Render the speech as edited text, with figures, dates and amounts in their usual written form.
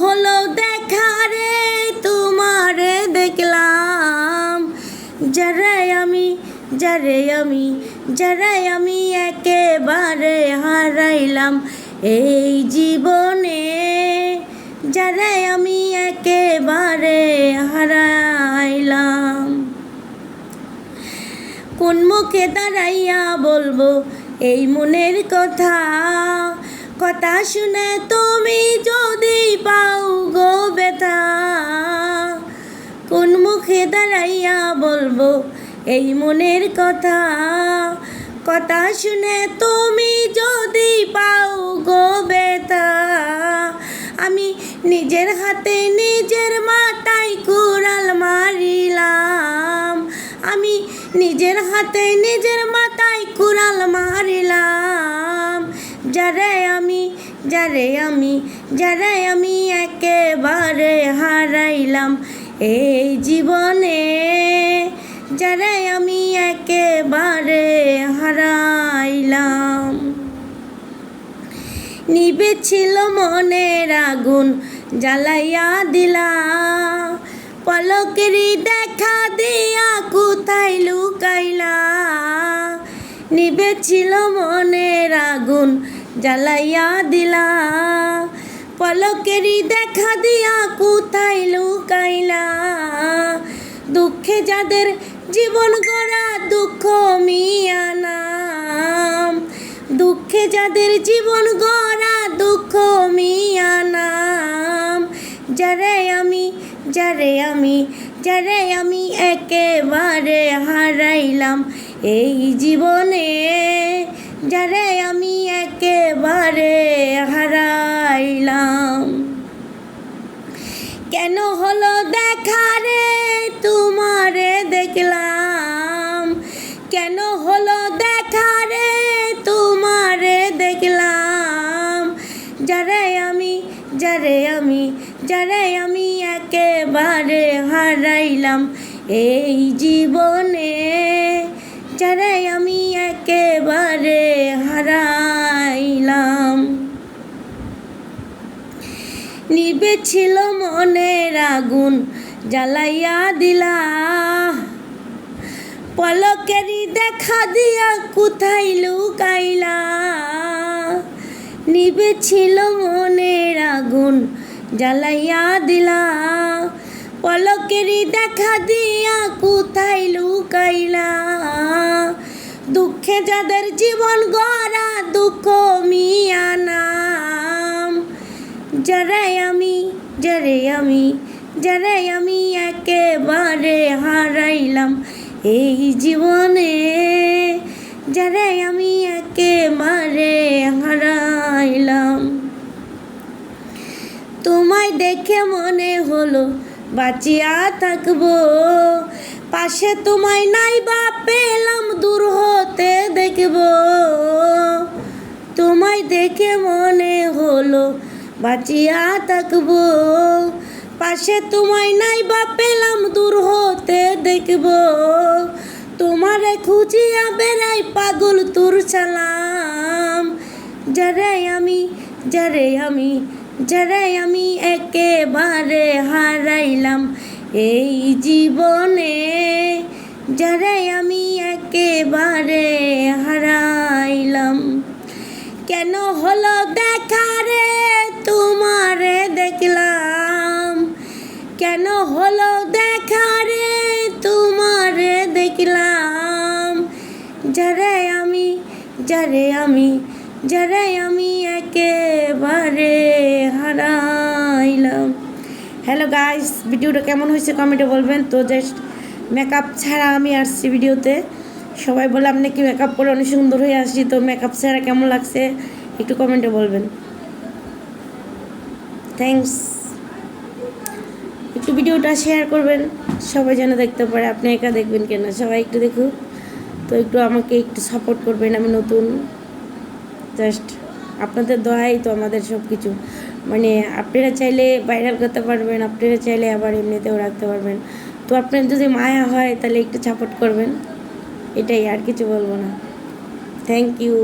হলো দেখা রে তোমারে দেখলাম, যারে আমি একেবারে হারাইলাম এই জীবনে, যারে আমি একেবারে হারাইলাম। কোন মুখে দাঁড়াইয়া বলবো এই মনের কথা, কথা শুনে তুমি যদি পাও গো ব্যথা। কোন মুখে দাঁড়াইয়া বলবো এই মনের কথা, কথা শুনে তুমি যদি পাও গো ব্যথা। আমি নিজের হাতে নিজের মাথায় কুড়াল মারিলাম, আমি নিজের হাতে নিজের মাথায় কুড়াল মারিলাম। যারে আমি একেবারে হারাইলাম এই জীবনে, যারে আমি একেবারে হারাইলাম। নিভেছিল মনের আগুন জ্বালাইয়া দিলা, পলকেরই দেখা দিয়া কোথায় লুকাইলা। নিভেছিল মনের আগুন জ্বালাইয়া দিলা, পলকেরই দেখা দিয়া কোথায় লুকাইলা। দুঃখে যাদের জীবন গড়া দুঃখ মিয়া নাম, দুঃখে যাদের জীবন গড়া দুঃখ মিয়া নাম। যারে আমি একেবারে হারাইলাম এই জীবনে, যারে আমি একেবারে হারাইলাম। কেন হলো দেখা রে তোমারে দেখলাম, কেন হলো দেখা রে তোমারে দেখলাম। যারে আমি একেবারে হারাইলাম এই জীবনে, যারে আমি একেবারে হারাইলাম। নিভেছিল মনের আগুন জ্বালাইয়া দিলা, পলকেরই দেখা দিয়া কোথায় লুকাইলা। নিভেছিল মনের আগুন জ্বালাইয়া দিলা, পলকেরই দেখা দিয়া কোথায় লুকাইলা। দুঃখে যাদের জীবন গড়া দুঃখ মিয়া নাম। যারে আমি একেবারে হারাইলাম এই জীবনে, যারে আমি একেবারে হারাইলাম। তোমায় দেখে মনে হলো বাঁচিয়া থাকবো, পাশে তোমায় নাই বা পেলাম দূর হতে দেখবো। তোমায় দেখে মনে হলো বাঁচিয়া থাকবো, পাশে তোমায় নাই বা পেলাম দূর হতে দেখবো। তোমারে খুঁজিয়া বেড়াই পাগল তোর সালাম। যারে আমি একেবারে হারাইলাম এই জীবনে, যারে আমি একেবারে হারাইলাম। কেন হলো দেখা রে তোমারে দেখলাম, কেন হলো দেখা রে তোমারে দেখলাম। যারে আমি একেবারে হারাইলাম। হ্যালো গাইস, ভিডিওটা কেমন হয়েছে কমেন্টে বলবেন। তো জাস্ট মেকআপ ছাড়া আমি আসছি ভিডিওতে। সবাই বলে আপনি কি মেকআপ করে অনেক সুন্দর হয়ে আসছি, তো মেকআপ ছাড়া কেমন লাগছে একটু কমেন্টে বলবেন। থ্যাঙ্কস। একটু ভিডিওটা শেয়ার করবেন, সবাই যেন দেখতে পারে। আপনি একা দেখবেন কেন, সবাই একটু দেখুক। তো একটু আমাকে একটু সাপোর্ট করবেন, আমি নতুন। জাস্ট আপনাদের দোয়াই তো আমাদের সব কিছু। মানে আপনারা চাইলে ভাইরাল করতে পারবেন, আপনারা চাইলে আবার এমনিতেও রাখতে পারবেন। তো আপনার যদি মায়া হয় তাহলে একটু সাপোর্ট করবেন, এটাই, আর কিছু বলবো না। Thank you.